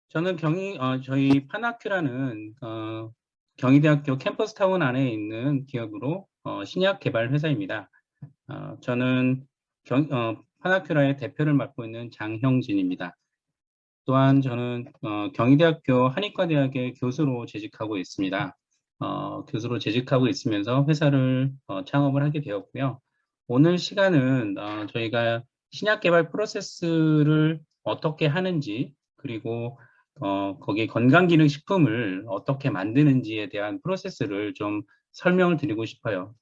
저는 저희 파나큐라는 경희대학교 캠퍼스 타운 안에 있는 기업으로 신약 개발 회사입니다. 저는 파나큐라의 대표를 맡고 있는 장형진입니다. 또한 저는 경희대학교 한의과대학의 교수로 재직하고 있습니다. 교수로 재직하고 있으면서 회사를 창업을 하게 되었고요. 오늘 시간은 저희가 신약 개발 프로세스를 어떻게 하는지, 그리고 거기 건강기능식품을 어떻게 만드는지에 대한 프로세스를 좀 설명을 드리고 싶어요.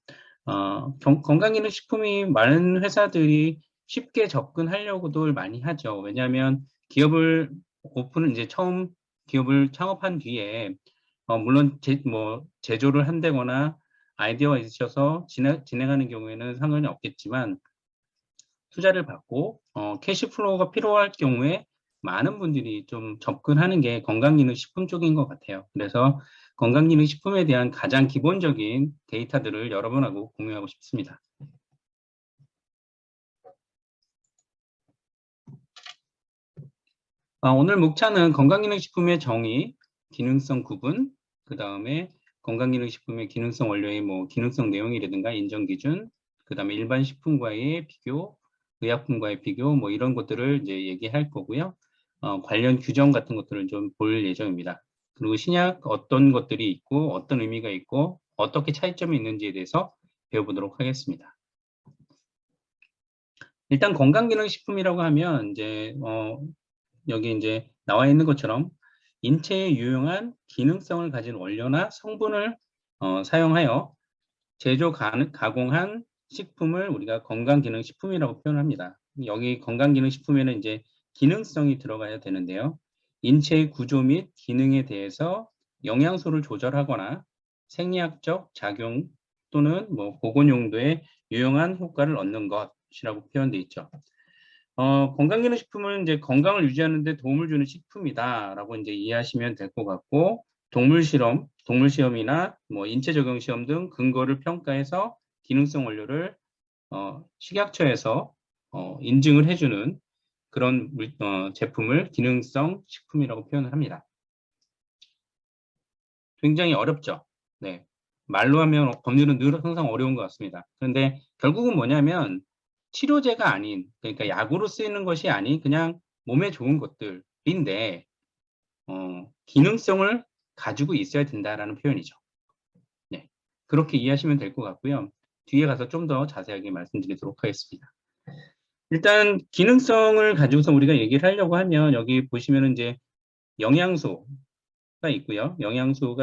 건강기능식품이 많은 회사들이 쉽게 접근하려고들 많이 하죠. 왜냐하면 이제 처음 기업을 창업한 뒤에, 물론 제조를 한다거나 아이디어가 있으셔서 진행하는 경우에는 상관이 없겠지만, 투자를 받고, 캐시플로우가 필요할 경우에 많은 분들이 좀 접근하는 게 건강기능식품 쪽인 것 같아요. 그래서 건강기능식품에 대한 가장 기본적인 데이터들을 여러분하고 공유하고 싶습니다. 오늘 목차는 건강기능식품의 정의, 기능성 구분, 그 다음에 건강기능식품의 기능성 원료의 기능성 내용이라든가 인정기준, 그 다음에 일반 식품과의 비교, 의약품과의 비교, 이런 것들을 이제 얘기할 거고요. 관련 규정 같은 것들을 좀 볼 예정입니다. 그리고 신약 어떤 것들이 있고, 어떤 의미가 있고, 어떻게 차이점이 있는지에 대해서 배워보도록 하겠습니다. 일단 건강기능식품이라고 하면 여기 이제 나와 있는 것처럼 인체에 유용한 기능성을 가진 원료나 성분을 사용하여 가공한 식품을 우리가 건강기능식품이라고 표현합니다. 여기 건강기능식품에는 이제 기능성이 들어가야 되는데요. 인체의 구조 및 기능에 대해서 영양소를 조절하거나 생리학적 작용 또는 보건 용도의 유용한 효과를 얻는 것이라고 표현되어 있죠. 건강기능식품은 이제 건강을 유지하는 데 도움을 주는 식품이다라고 이제 이해하시면 될 것 같고, 동물 시험이나 인체 적용 시험 등 근거를 평가해서 기능성 원료를 식약처에서 인증을 해주는 그런 제품을 기능성 식품이라고 표현을 합니다. 굉장히 어렵죠. 네. 말로 하면 법률은 늘 항상 어려운 것 같습니다. 그런데 결국은 뭐냐면 치료제가 아닌, 그러니까 약으로 쓰이는 것이 아닌 그냥 몸에 좋은 것들인데 기능성을 가지고 있어야 된다라는 표현이죠. 네. 그렇게 이해하시면 될 것 같고요. 뒤에 가서 좀 더 자세하게 말씀드리도록 하겠습니다. 일단 기능성을 가지고서 우리가 얘기를 하려고 하면 여기 보시면은 이제 영양소가 있고요. 영양소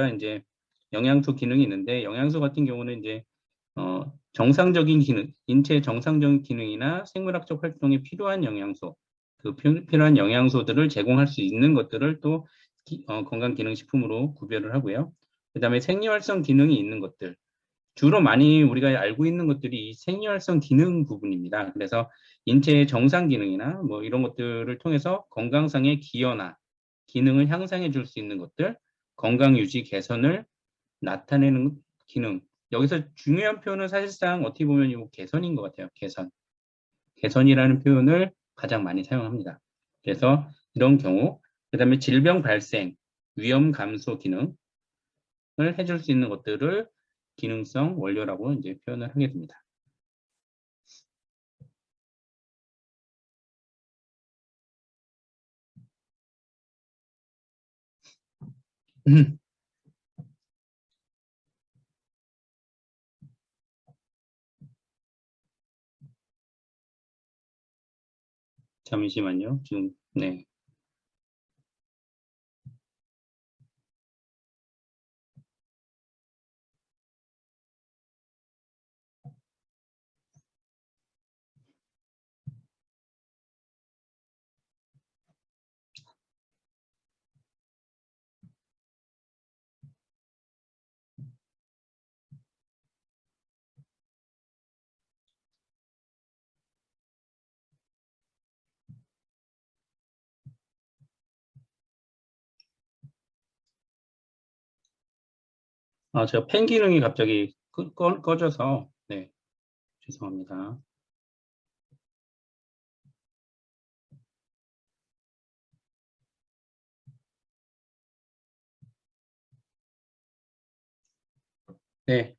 기능이 있는데, 영양소 같은 경우는 이제 정상적인 기능, 인체의 정상적인 기능이나 생물학적 활동에 필요한 영양소, 필요한 영양소들을 제공할 수 있는 것들을 또 건강기능식품으로 구별을 하고요. 그 다음에 생리활성 기능이 있는 것들, 주로 많이 우리가 알고 있는 것들이 이 생리활성 기능 부분입니다. 그래서 인체의 정상 기능이나 이런 것들을 통해서 건강상의 기여나 기능을 향상해 줄 수 있는 것들, 건강 유지 개선을 나타내는 기능. 여기서 중요한 표현은 사실상 어떻게 보면 이 개선인 것 같아요. 개선이라는 표현을 가장 많이 사용합니다. 그래서 이런 경우, 그 다음에 질병 발생, 위험 감소 기능을 해줄 수 있는 것들을 기능성 원료라고 이제 표현을 하게 됩니다. 잠시만요. 지금, 네. 제가 펜 기능이 갑자기 꺼져서, 네. 죄송합니다. 네,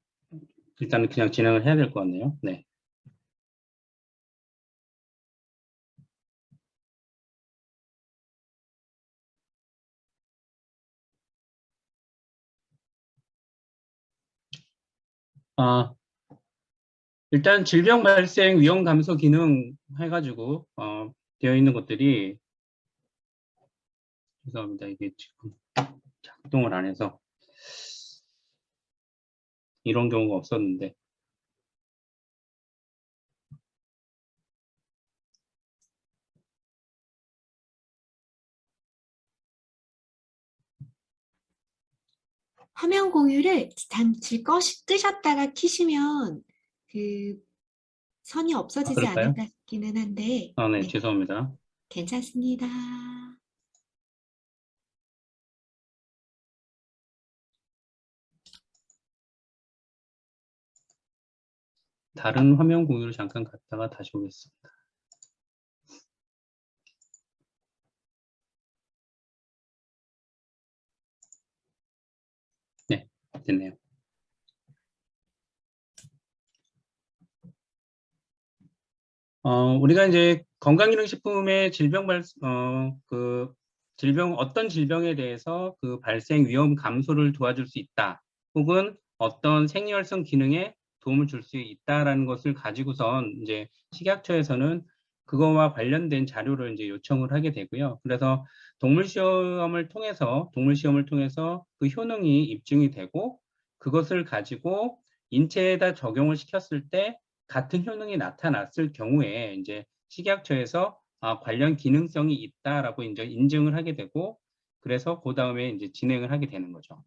일단은 그냥 진행을 해야 될 것 같네요. 네. 아, 일단 질병 발생 위험 감소 기능 해가지고 되어 있는 것들이, 죄송합니다. 이게 지금 작동을 안 해서 이런 경우가 없었는데. 화면 공유를 잠시 끄셨다가 키시면 그 선이 없어지지 그럴까요? 않을까 싶기는 한데, 네, 네, 죄송합니다. 괜찮습니다. 다른 화면 공유를 잠깐 갔다가 다시 오겠습니다. 네, 됐네요. 우리가 이제 건강기능식품의 어떤 질병에 대해서 그 발생 위험 감소를 도와줄 수 있다. 혹은 어떤 생리활성 기능에 도움을 줄 수 있다라는 것을 가지고선 이제 식약처에서는 그거와 관련된 자료를 이제 요청을 하게 되고요. 그래서 동물 시험을 통해서 그 효능이 입증이 되고 그것을 가지고 인체에다 적용을 시켰을 때 같은 효능이 나타났을 경우에 이제 식약처에서 관련 기능성이 있다라고 이제 인증을 하게 되고, 그래서 그 다음에 이제 진행을 하게 되는 거죠.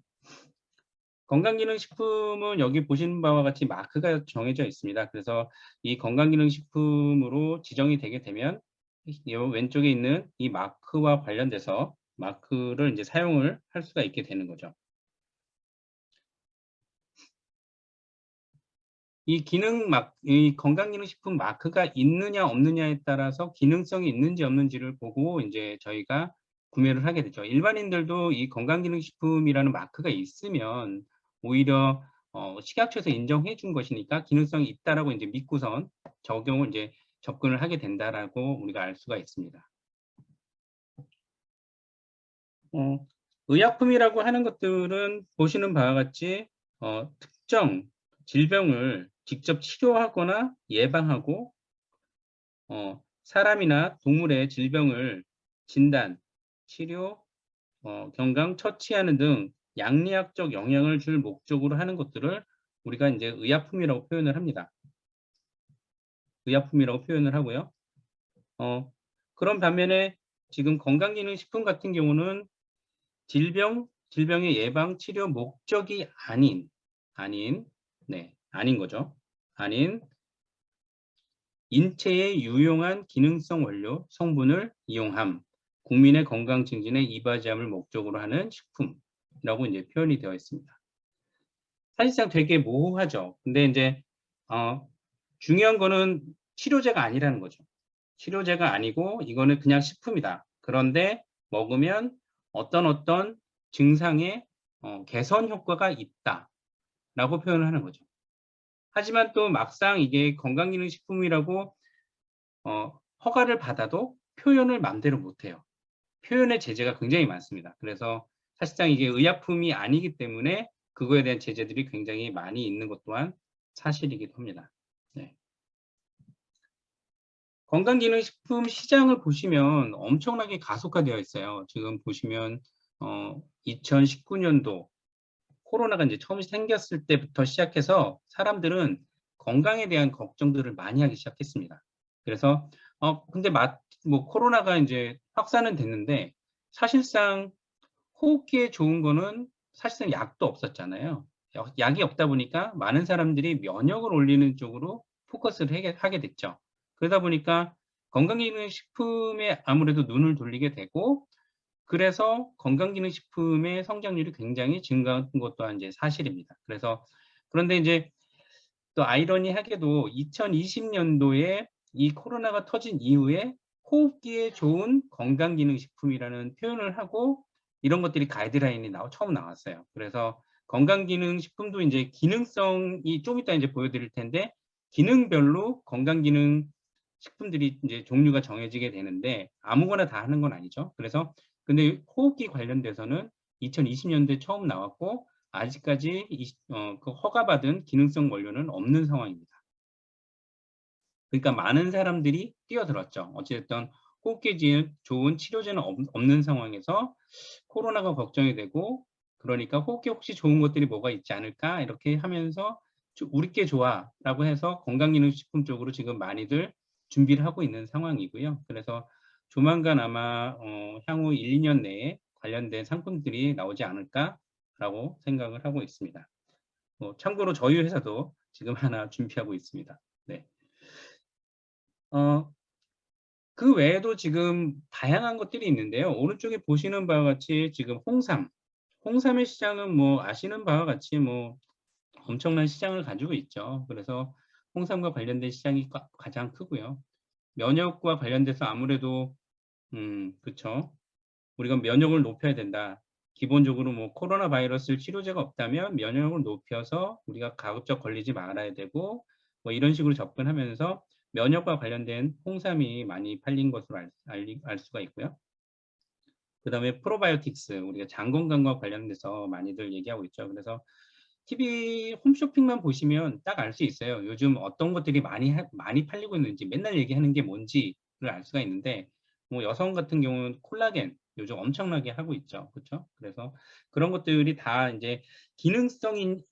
건강기능식품은 여기 보시는 바와 같이 마크가 정해져 있습니다. 그래서 이 건강기능식품으로 지정이 되게 되면 이 왼쪽에 있는 이 마크와 관련돼서 마크를 이제 사용을 할 수가 있게 되는 거죠. 이 건강기능식품 마크가 있느냐 없느냐에 따라서 기능성이 있는지 없는지를 보고 이제 저희가 구매를 하게 되죠. 일반인들도 이 건강기능식품이라는 마크가 있으면 오히려 식약처에서 인정해 준 것이니까 기능성이 있다라고 이제 믿고선 적용을 이제 접근을 하게 된다라고 우리가 알 수가 있습니다. 의약품이라고 하는 것들은 보시는 바와 같이 특정 질병을 직접 치료하거나 예방하고 사람이나 동물의 질병을 진단, 치료, 경강, 처치하는 등 양리학적 영향을 줄 목적으로 하는 것들을 우리가 이제 의약품이라고 표현을 합니다. 의약품이라고 표현을 하고요. 그런 반면에 지금 건강기능식품 같은 경우는 질병의 예방 치료 목적이 아닌 거죠. 아닌 인체에 유용한 기능성 원료, 성분을 이용함, 국민의 건강 증진에 이바지함을 목적으로 하는 식품이라고 이제 표현이 되어 있습니다. 사실상 되게 모호하죠. 근데 이제 중요한 거는 치료제가 아니라는 거죠. 치료제가 아니고 이거는 그냥 식품이다. 그런데 먹으면 어떤 증상의 개선 효과가 있다라고 표현을 하는 거죠. 하지만 또 막상 이게 건강기능식품이라고 허가를 받아도 표현을 마음대로 못해요. 표현의 제재가 굉장히 많습니다. 그래서 사실상 이게 의약품이 아니기 때문에 그거에 대한 제재들이 굉장히 많이 있는 것 또한 사실이기도 합니다. 네. 건강기능식품 시장을 보시면 엄청나게 가속화되어 있어요. 지금 보시면 2019년도 코로나가 이제 처음 생겼을 때부터 시작해서 사람들은 건강에 대한 걱정들을 많이 하기 시작했습니다. 그래서 근데 뭐 코로나가 이제 확산은 됐는데 사실상 호흡기에 좋은 거는 사실상 약도 없었잖아요. 약이 없다 보니까 많은 사람들이 면역을 올리는 쪽으로 포커스를 하게 됐죠. 그러다 보니까 건강기능식품에 아무래도 눈을 돌리게 되고, 그래서 건강기능식품의 성장률이 굉장히 증가한 것 또한 이제 사실입니다. 그런데 이제 또 아이러니하게도 2020년도에 이 코로나가 터진 이후에 호흡기에 좋은 건강기능식품이라는 표현을 하고 이런 것들이 가이드라인이 처음 나왔어요. 그래서 건강기능식품도 이제 기능성이 좀 이따 이제 보여드릴 텐데 기능별로 건강기능식품들이 이제 종류가 정해지게 되는데 아무거나 다 하는 건 아니죠. 그래서 근데 호흡기 관련돼서는 2020년도에 처음 나왔고 아직까지 그 허가받은 기능성 원료는 없는 상황입니다. 그러니까 많은 사람들이 뛰어들었죠. 어찌됐든 호흡기에 좋은 치료제는 없는 상황에서 코로나가 걱정이 되고 그러니까 호흡기 혹시 좋은 것들이 뭐가 있지 않을까 이렇게 하면서 우리께 좋아라고 해서 건강기능식품 쪽으로 지금 많이들 준비를 하고 있는 상황이고요. 그래서 조만간 아마 향후 1, 2년 내에 관련된 상품들이 나오지 않을까라고 생각을 하고 있습니다. 참고로 저희 회사도 지금 하나 준비하고 있습니다. 네. 그 외에도 지금 다양한 것들이 있는데요. 오른쪽에 보시는 바와 같이 지금 홍삼의 시장은 뭐 아시는 바와 같이 뭐 엄청난 시장을 가지고 있죠. 그래서 홍삼과 관련된 시장이 가장 크고요. 면역과 관련돼서 아무래도 그쵸. 우리가 면역을 높여야 된다. 기본적으로 뭐 코로나 바이러스 치료제가 없다면 면역을 높여서 우리가 가급적 걸리지 말아야 되고 뭐 이런 식으로 접근하면서 면역과 관련된 홍삼이 많이 팔린 것으로 알 수가 있고요. 그다음에 프로바이오틱스 우리가 장 건강과 관련돼서 많이들 얘기하고 있죠. 그래서 TV 홈쇼핑만 보시면 딱 알 수 있어요. 요즘 어떤 것들이 많이 팔리고 있는지 맨날 얘기하는 게 뭔지를 알 수가 있는데 뭐 여성 같은 경우는 콜라겐 요즘 엄청나게 하고 있죠. 그렇죠? 그래서 그런 것들이 다 이제 기능성을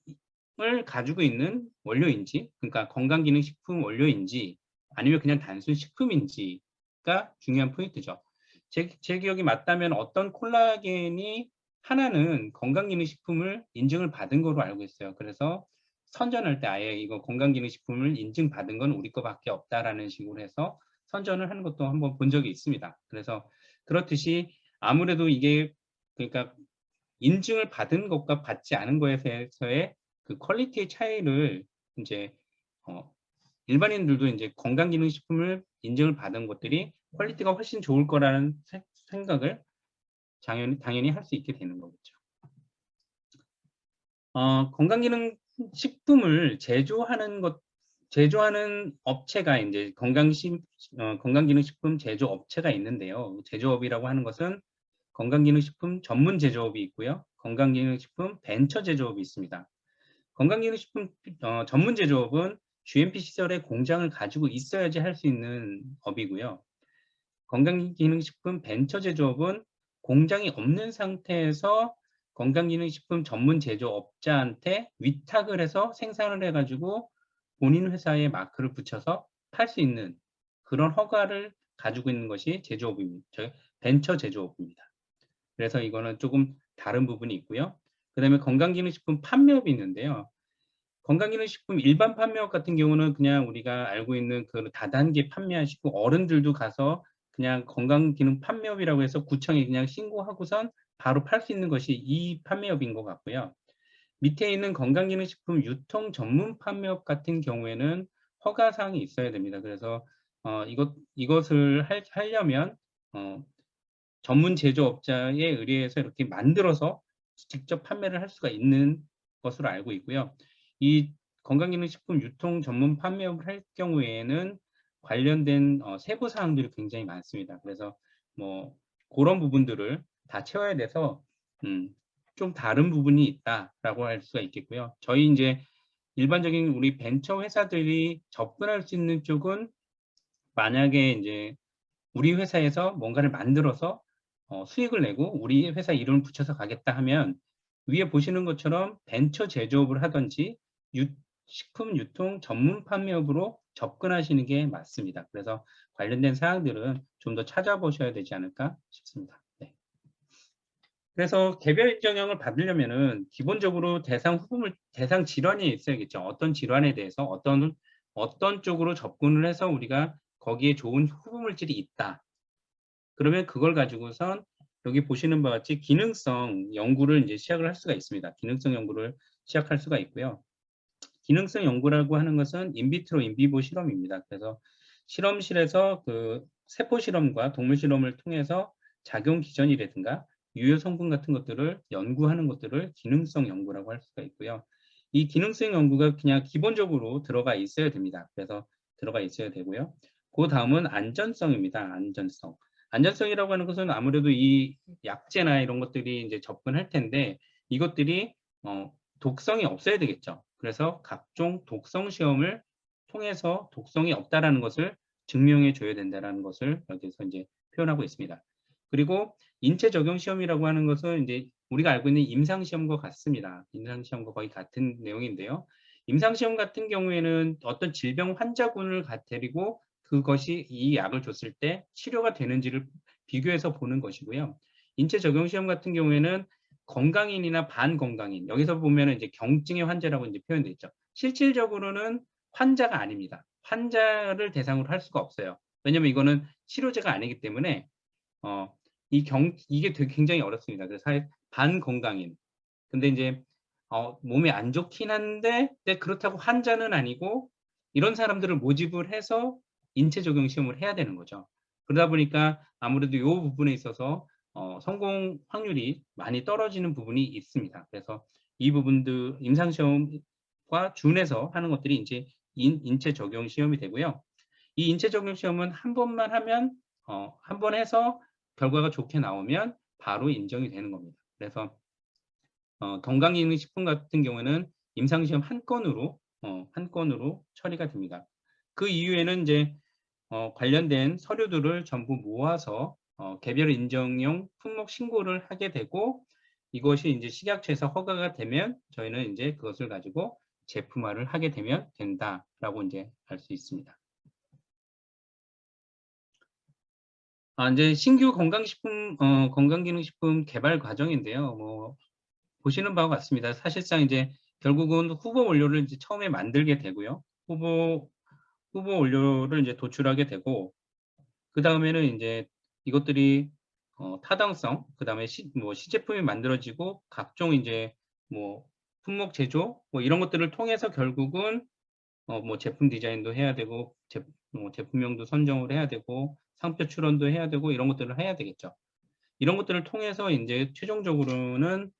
가지고 있는 원료인지 그러니까 건강기능식품 원료인지 아니면 그냥 단순 식품인지가 중요한 포인트죠. 제 기억이 맞다면 어떤 콜라겐이 하나는 건강기능식품을 인증을 받은 거로 알고 있어요. 그래서 선전할 때 아예 이거 건강기능식품을 인증받은 건 우리 거밖에 없다라는 식으로 해서 선전을 하는 것도 한번 본 적이 있습니다. 그래서 그렇듯이 아무래도 이게 그러니까 인증을 받은 것과 받지 않은 것에 대해서의 그 퀄리티의 차이를 이제 일반인들도 이제 건강기능식품을 인증을 받은 것들이 퀄리티가 훨씬 좋을 거라는 생각을 당연히 할 수 있게 되는 거겠죠. 건강기능식품을 제조하는 업체가 이제 건강기능식품 제조업체가 있는데요. 제조업이라고 하는 것은 건강기능식품 전문 제조업이 있고요. 건강기능식품 벤처 제조업이 있습니다. 건강기능식품 전문 제조업은 GMP 시설에 공장을 가지고 있어야지 할 수 있는 업이고요. 건강기능식품 벤처 제조업은 공장이 없는 상태에서 건강기능식품 전문 제조업자한테 위탁을 해서 생산을 해가지고 본인 회사에 마크를 붙여서 팔 수 있는 그런 허가를 가지고 있는 것이 제조업입니다. 벤처 제조업입니다. 그래서 이거는 조금 다른 부분이 있고요. 그 다음에 건강기능식품 판매업이 있는데요. 건강기능식품 일반 판매업 같은 경우는 그냥 우리가 알고 있는 그 다단계 판매하시고 어른들도 가서 그냥 건강기능 판매업이라고 해서 구청에 그냥 신고하고선 바로 팔 수 있는 것이 이 판매업인 것 같고요. 밑에 있는 건강기능식품 유통 전문 판매업 같은 경우에는 허가사항이 있어야 됩니다. 그래서 이것을 하려면 전문 제조업자에 의뢰해서 이렇게 만들어서 직접 판매를 할 수가 있는 것으로 알고 있고요. 이 건강기능식품 유통 전문 판매업을 할 경우에는 관련된 세부 사항들이 굉장히 많습니다. 그래서 뭐 그런 부분들을 다 채워야 돼서 좀 다른 부분이 있다라고 할 수가 있겠고요. 저희 이제 일반적인 우리 벤처 회사들이 접근할 수 있는 쪽은 만약에 이제 우리 회사에서 뭔가를 만들어서 수익을 내고 우리 회사 이름을 붙여서 가겠다 하면 위에 보시는 것처럼 벤처 제조업을 하든지 식품 유통 전문 판매업으로 접근하시는 게 맞습니다. 그래서 관련된 사항들은 좀 더 찾아보셔야 되지 않을까 싶습니다. 네. 그래서 개별 인정형을 받으려면은 기본적으로 대상 질환이 있어야겠죠. 어떤 질환에 대해서 어떤 쪽으로 접근을 해서 우리가 거기에 좋은 후보물질이 있다. 그러면 그걸 가지고선 여기 보시는 바와 같이 기능성 연구를 이제 시작을 할 수가 있습니다. 기능성 연구를 시작할 수가 있고요. 기능성 연구라고 하는 것은 인비트로 인비보 실험입니다. 그래서 실험실에서 그 세포 실험과 동물 실험을 통해서 작용 기전이라든가 유효 성분 같은 것들을 연구하는 것들을 기능성 연구라고 할 수가 있고요. 이 기능성 연구가 그냥 기본적으로 들어가 있어야 됩니다. 그래서 들어가 있어야 되고요. 그 다음은 안전성입니다. 안전성. 안전성이라고 하는 것은 아무래도 이 약제나 이런 것들이 이제 접근할 텐데 이것들이 독성이 없어야 되겠죠. 그래서 각종 독성 시험을 통해서 독성이 없다라는 것을 증명해 줘야 된다라는 것을 여기서 이제 표현하고 있습니다. 그리고 인체 적용 시험이라고 하는 것은 이제 우리가 알고 있는 임상 시험과 같습니다. 임상 시험과 거의 같은 내용인데요. 임상 시험 같은 경우에는 어떤 질병 환자군을 데리고 그것이 이 약을 줬을 때 치료가 되는지를 비교해서 보는 것이고요. 인체 적용 시험 같은 경우에는 건강인이나 반건강인, 여기서 보면 이제 경증의 환자라고 이제 표현되어 있죠. 실질적으로는 환자가 아닙니다. 환자를 대상으로 할 수가 없어요. 왜냐면 이거는 치료제가 아니기 때문에 이게 되게 굉장히 어렵습니다. 그래서 반건강인. 근데 이제 몸에 안 좋긴 한데 그렇다고 환자는 아니고 이런 사람들을 모집을 해서 인체 적용 시험을 해야 되는 거죠. 그러다 보니까 아무래도 이 부분에 있어서 성공 확률이 많이 떨어지는 부분이 있습니다. 그래서 이 부분들 임상 시험과 준해서 하는 것들이 이제 인체 적용 시험이 되고요. 이 인체 적용 시험은 한 번만 하면 한 번 해서 결과가 좋게 나오면 바로 인정이 되는 겁니다. 그래서 건강기능식품 같은 경우에는 임상시험 한 건으로 처리가 됩니다. 그 이후에는 이제 관련된 서류들을 전부 모아서 개별 인정용 품목 신고를 하게 되고 이것이 이제 식약처에서 허가가 되면 저희는 이제 그것을 가지고 제품화를 하게 되면 된다라고 이제 알 수 있습니다. 이제 신규 건강기능식품 개발 과정인데요. 뭐 보시는 바와 같습니다. 사실상 이제 결국은 후보 원료를 이제 처음에 만들게 되고요. 후보 원료를 이제 도출하게 되고 그 다음에는 이제 이것들이 타당성, 그 다음에 시제품이 만들어지고 각종 이제 뭐 품목 제조 뭐 이런 것들을 통해서 결국은 뭐 제품 디자인도 해야 되고 제품명도 선정을 해야 되고 상표 출원도 해야 되고 이런 것들을 해야 되겠죠. 이런 것들을 통해서 이제 최종적으로는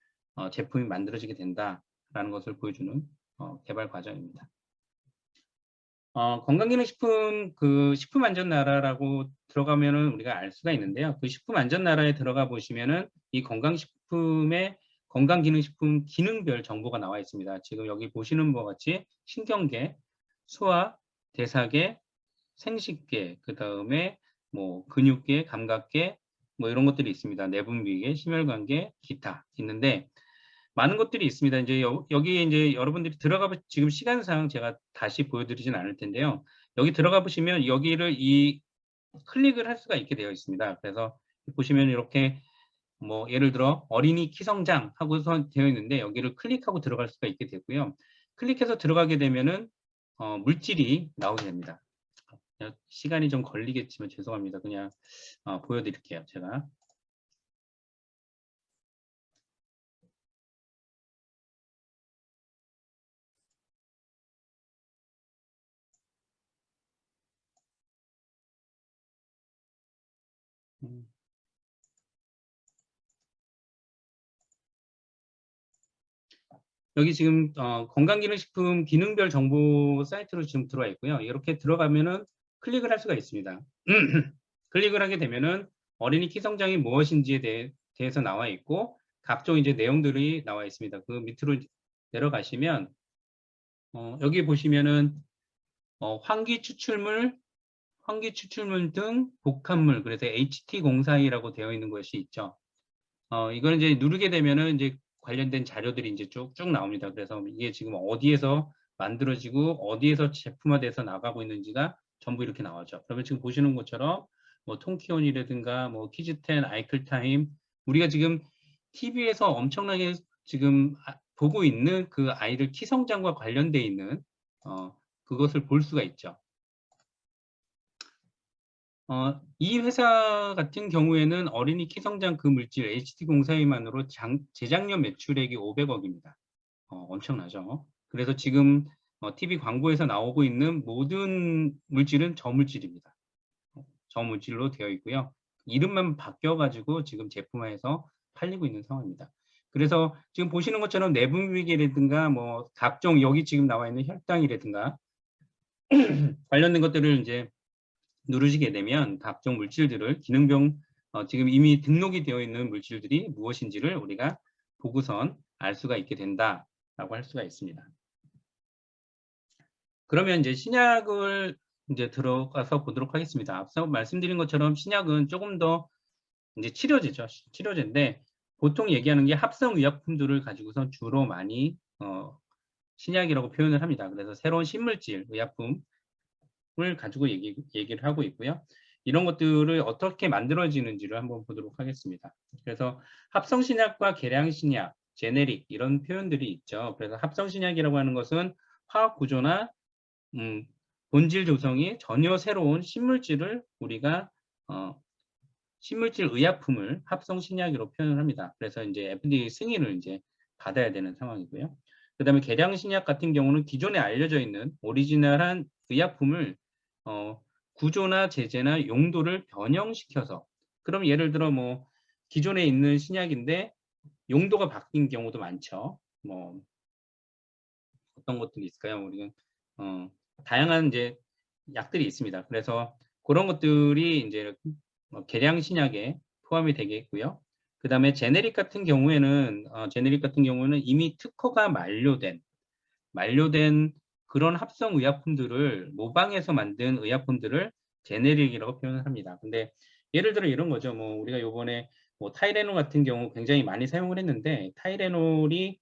제품이 만들어지게 된다라는 것을 보여주는 개발 과정입니다. 건강기능식품 식품안전나라라고 들어가면은 우리가 알 수가 있는데요. 그 식품안전나라에 들어가 보시면은 이 건강기능식품 기능별 정보가 나와 있습니다. 지금 여기 보시는 바와 같이 신경계, 소화, 대사계, 생식계, 그 다음에 뭐 근육계, 감각계, 뭐 이런 것들이 있습니다. 내분비계, 심혈관계, 기타 있는데 많은 것들이 있습니다. 이제 여기 이제 여러분들이 지금 시간상 제가 다시 보여드리진 않을 텐데요. 여기 들어가 보시면 여기를 클릭을 할 수가 있게 되어 있습니다. 그래서 보시면 이렇게 뭐 예를 들어 어린이 키성장 하고서 되어 있는데 여기를 클릭하고 들어갈 수가 있게 되고요. 클릭해서 들어가게 되면은 물질이 나오게 됩니다. 시간이 좀 걸리겠지만 죄송합니다. 그냥 보여드릴게요. 제가. 여기 지금 건강기능식품 기능별 정보 사이트로 지금 들어와 있고요. 이렇게 들어가면은 클릭을 할 수가 있습니다. 클릭을 하게 되면은 어린이 키 성장이 무엇인지에 대해서 나와 있고 각종 이제 내용들이 나와 있습니다. 그 밑으로 내려가시면 여기 보시면은 환기 추출물 등 복합물, 그래서 HT042라고 되어 있는 것이 있죠. 이걸 이제 누르게 되면은 이제 관련된 자료들이 이제 쭉쭉 나옵니다. 그래서 이게 지금 어디에서 만들어지고 어디에서 제품화돼서 나가고 있는지가 전부 이렇게 나오죠. 그러면 지금 보시는 것처럼 뭐 통키온이라든가 뭐 키즈텐, 아이클타임, 우리가 지금 TV에서 엄청나게 지금 보고 있는 그 아이들 키 성장과 관련돼 있는 그것을 볼 수가 있죠. 이 회사 같은 경우에는 어린이 키 성장 그 물질 HT042만으로 재작년 매출액이 500억입니다. 엄청나죠. 그래서 지금 TV 광고에서 나오고 있는 모든 물질은 저 물질입니다. 저 물질로 되어 있고요. 이름만 바뀌어가지고 지금 제품화해서 팔리고 있는 상황입니다. 그래서 지금 보시는 것처럼 내분비계라든가 뭐 각종 여기 지금 나와 있는 혈당이라든가 관련된 것들을 이제 누르시게 되면 각종 물질들을 기능병 지금 이미 등록이 되어 있는 물질들이 무엇인지를 우리가 보고선 알 수가 있게 된다라고 할 수가 있습니다. 그러면 이제 신약을 이제 들어가서 보도록 하겠습니다. 앞서 말씀드린 것처럼 신약은 조금 더 이제 치료제죠. 치료제인데 보통 얘기하는 게 합성 의약품들을 가지고서 주로 많이 신약이라고 표현을 합니다. 그래서 새로운 신물질 의약품을 가지고 얘기를 하고 있고요. 이런 것들을 어떻게 만들어지는지를 한번 보도록 하겠습니다. 그래서 합성 신약과 계량 신약, 제네릭 이런 표현들이 있죠. 그래서 합성 신약이라고 하는 것은 화학 구조나 본질 조성이 전혀 새로운 신물질을 우리가 신물질 의약품을 합성 신약으로 표현을 합니다. 그래서 이제 FDA 승인을 이제 받아야 되는 상황이고요. 그다음에 계량 신약 같은 경우는 기존에 알려져 있는 오리지널한 의약품을 구조나 제재나 용도를 변형시켜서 그럼 예를 들어 뭐 기존에 있는 신약인데 용도가 바뀐 경우도 많죠. 뭐 어떤 것들이 있을까요? 우리가 다양한 이제 약들이 있습니다. 그래서 그런 것들이 이제 계량 신약에 포함이 되겠고요. 그 다음에 제네릭 같은 경우에는 이미 특허가 만료된 그런 합성 의약품들을 모방해서 만든 의약품들을 제네릭이라고 표현을 합니다. 근데 예를 들어 이런 거죠. 뭐 우리가 요번에 뭐 타이레놀 같은 경우 굉장히 많이 사용을 했는데 타이레놀이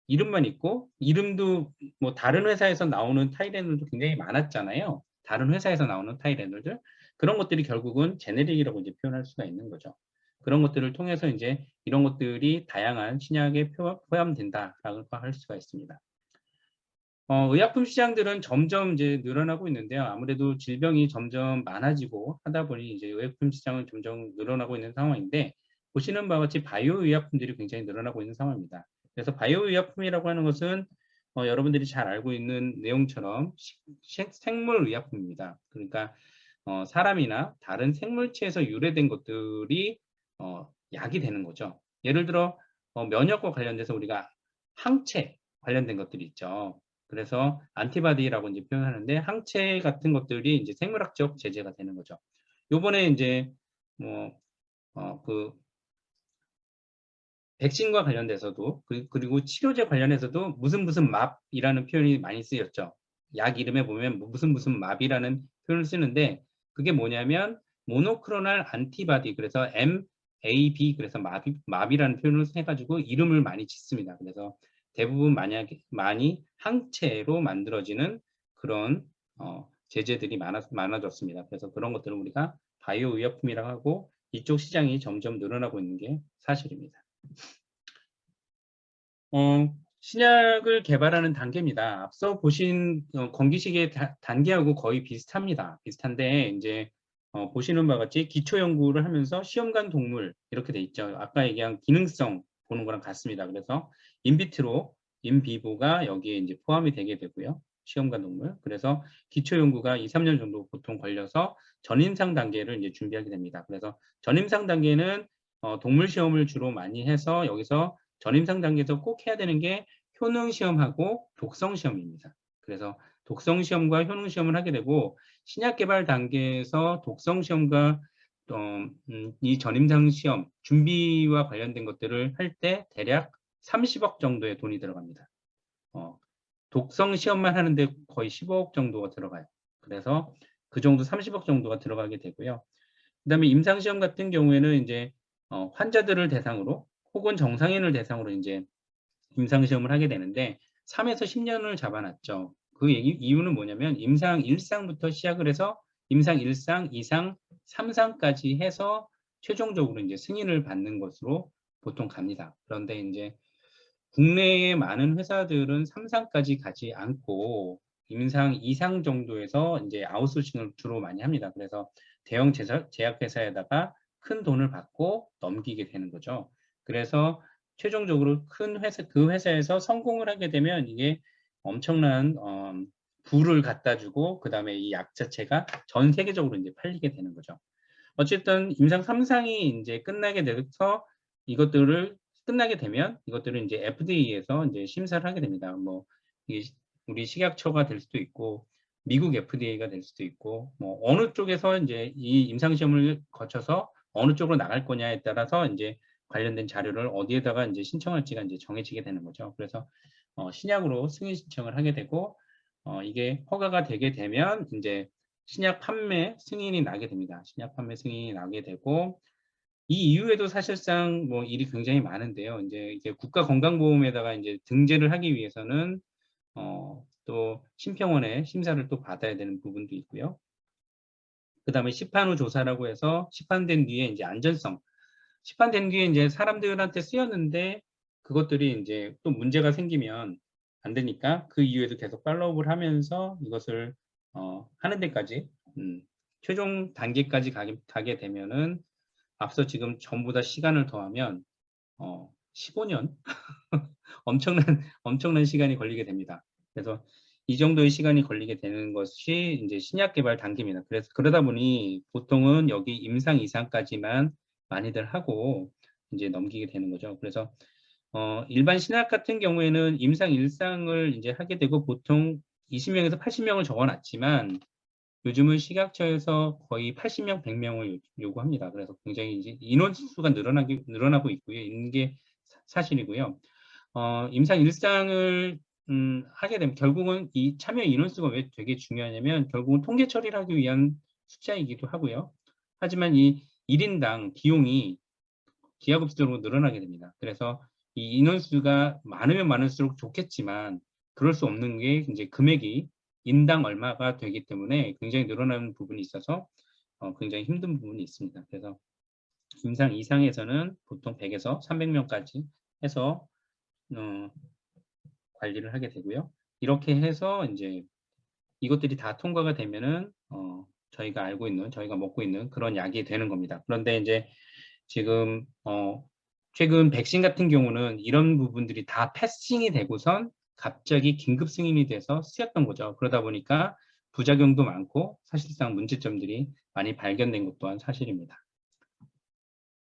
이름만 있고 이름도 뭐 다른 회사에서 나오는 타이레놀도 굉장히 많았잖아요. 다른 회사에서 나오는 타이레놀들 그런 것들이 결국은 제네릭이라고 이제 표현할 수가 있는 거죠. 그런 것들을 통해서 이제 이런 것들이 다양한 신약에 포함된다라고 할 수가 있습니다. 의약품 시장들은 점점 이제 늘어나고 있는데요. 아무래도 질병이 점점 많아지고 하다 보니 이제 의약품 시장은 점점 늘어나고 있는 상황인데 보시는 바와 같이 바이오 의약품들이 굉장히 늘어나고 있는 상황입니다. 그래서 바이오 의약품이라고 하는 것은 여러분들이 잘 알고 있는 내용처럼 생물 의약품입니다. 그러니까 사람이나 다른 생물체에서 유래된 것들이 약이 되는 거죠. 예를 들어 면역과 관련돼서 우리가 항체 관련된 것들이 있죠. 그래서 안티바디라고 이제 표현하는데 항체 같은 것들이 이제 생물학적 제재가 되는 거죠. 요번에 이제 그 백신과 관련돼서도 그리고 치료제 관련해서도 무슨 맙이라는 표현이 많이 쓰였죠. 약 이름에 보면 무슨 맙이라는 표현을 쓰는데 그게 뭐냐면 모노크로날 안티바디 그래서 MAB 그래서 맙이라는 표현을 해가지고 이름을 많이 짓습니다. 그래서 대부분 많이 항체로 만들어지는 그런 제재들이 많아졌습니다. 그래서 그런 것들은 우리가 바이오 의약품이라고 하고 이쪽 시장이 점점 늘어나고 있는 게 사실입니다. 신약을 개발하는 단계입니다. 앞서 보신 건기식의 단계하고 거의 비슷합니다. 비슷한데 이제 보시는 바와 같이 기초 연구를 하면서 시험관 동물 이렇게 돼 있죠. 아까 얘기한 기능성 보는 거랑 같습니다. 그래서 인비트로, 인비보가 여기에 이제 포함이 되게 되고요. 시험관 동물. 그래서 기초 연구가 2, 3년 정도 보통 걸려서 전임상 단계를 이제 준비하게 됩니다. 그래서 전임상 단계는 동물 시험을 주로 많이 해서 여기서 전임상 단계에서 꼭 해야 되는 게 효능 시험하고 독성 시험입니다. 그래서 독성 시험과 효능 시험을 하게 되고 신약 개발 단계에서 독성 시험과 이 전임상 시험 준비와 관련된 것들을 할 때 대략 30억 정도의 돈이 들어갑니다. 독성 시험만 하는데 거의 15억 정도가 들어가요. 그래서 그 정도 30억 정도가 들어가게 되고요. 그다음에 임상 시험 같은 경우에는 이제 환자들을 대상으로 혹은 정상인을 대상으로 이제 임상 시험을 하게 되는데 3에서 10년을 잡아놨죠. 그 이유는 뭐냐면 임상 1상부터 시작을 해서 임상 1상, 2상, 3상까지 해서 최종적으로 이제 승인을 받는 것으로 보통 갑니다. 그런데 이제 국내의 많은 회사들은 3상까지 가지 않고 임상 2상 정도에서 이제 아웃소싱을 주로 많이 합니다. 그래서 대형 제약회사에다가 큰 돈을 받고 넘기게 되는 거죠. 그래서 최종적으로 큰 회사, 그 회사에서 성공을 하게 되면 이게 엄청난 부를 갖다 주고 그 다음에 이 약 자체가 전 세계적으로 이제 팔리게 되는 거죠. 어쨌든 임상 3상이 이제 끝나게 돼서 이것들을 끝나게 되면 이것들은 이제 FDA에서 이제 심사를 하게 됩니다. 뭐 이게 우리 식약처가 될 수도 있고 미국 FDA가 될 수도 있고 뭐 어느 쪽에서 이제 이 임상 시험을 거쳐서 어느 쪽으로 나갈 거냐에 따라서 이제 관련된 자료를 어디에다가 이제 신청할지가 이제 정해지게 되는 거죠. 그래서 신약으로 승인 신청을 하게 되고 이게 허가가 되게 되면 이제 신약 판매 승인이 나게 됩니다. 신약 판매 승인이 나게 되고 이 이후에도 사실상 뭐 일이 굉장히 많은데요. 이제 국가건강보험에다가 이제 등재를 하기 위해서는 또 심평원의 심사를 또 받아야 되는 부분도 있고요. 그다음에 시판 후 조사라고 해서 시판된 뒤에 이제 안전성, 시판된 뒤에 이제 사람들한테 쓰였는데 그것들이 이제 또 문제가 생기면 안 되니까 그 이후에도 계속 팔로우업을 하면서 이것을 하는 데까지 최종 단계까지 가게 되면은 앞서 지금 전부 다 시간을 더하면 15년 엄청난 시간이 걸리게 됩니다. 그래서 이 정도의 시간이 걸리게 되는 것이 이제 신약 개발 단계입니다. 그래서 그러다 보니 보통은 여기 임상 이상까지만 많이들 하고 이제 넘기게 되는 거죠. 그래서 일반 신약 같은 경우에는 임상 1상을 이제 하게 되고 보통 20명에서 80명을 적어놨지만 요즘은 식약처에서 거의 80명, 100명을 요구합니다. 그래서 굉장히 이제 인원수가 늘어나고 있고요. 있는 게 사실이고요. 임상 1상을 하게 되면 결국은 이 참여 인원수가 왜 되게 중요하냐면 결국은 통계 처리를 하기 위한 숫자이기도 하고요. 하지만 이 1인당 비용이 기하급수적으로 늘어나게 됩니다. 그래서 이 인원수가 많으면 많을수록 좋겠지만 그럴 수 없는 게 이제 금액이 인당 얼마가 되기 때문에 굉장히 늘어나는 부분이 있어서 굉장히 힘든 부분이 있습니다. 그래서 임상 이상에서는 보통 100에서 300명까지 해서 관리를 하게 되고요. 이렇게 해서 이제 이것들이 다 통과가 되면은 저희가 알고 있는, 저희가 먹고 있는 그런 약이 되는 겁니다. 그런데 이제 지금 최근 백신 같은 경우는 이런 부분들이 다 패싱이 되고선 갑자기 긴급 승인이 돼서 쓰였던 거죠. 그러다 보니까 부작용도 많고 사실상 문제점들이 많이 발견된 것 또한 사실입니다.